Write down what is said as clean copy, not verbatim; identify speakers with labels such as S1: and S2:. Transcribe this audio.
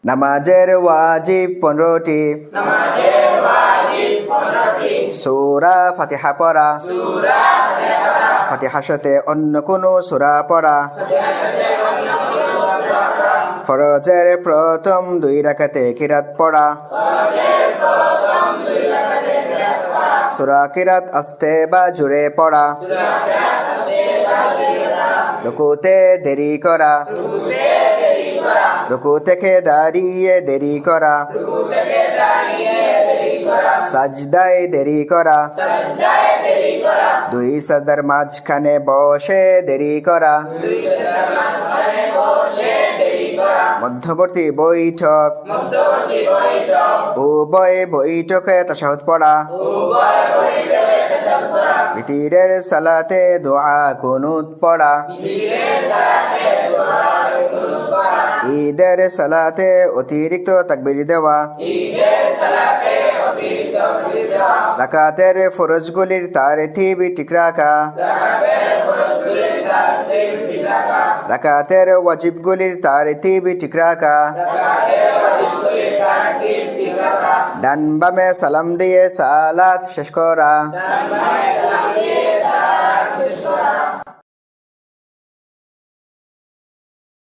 S1: নামাজের ওয়াজিব 15টি, সূরা ফাতিহা পড়া, ফাতিহার সাথে অন্য কোনো সূরা পড়া, ফরজের প্রথম 2 রাকাতে কিরাত পড়া, সূরা কিরাত আস্তে বা জোরে পড়া, রুকুতে দেরি করা, রুকু থেকে দাঁড়িয়ে দেরি করা, সাজদায় দেরি করা, 2 সাজদার মাঝখানে বসে দেরি করা, মধ্যবর্তী বৈঠক, উভয় বৈঠকে তাশাহুদ পড়া, বিতিরের সালাতে দোয়া কুনুত পড়া, ঈদের সালাতে অতিরিক্ত তাকবীর দেওয়া, রাকাতের ফরজগুলির তারতিব ঠিক রাখা, রাকাতের ওয়াজিবগুলির তারতিব ঠিক রাখা, ডান বামে সালাম দিয়ে সালাত শেষ করা।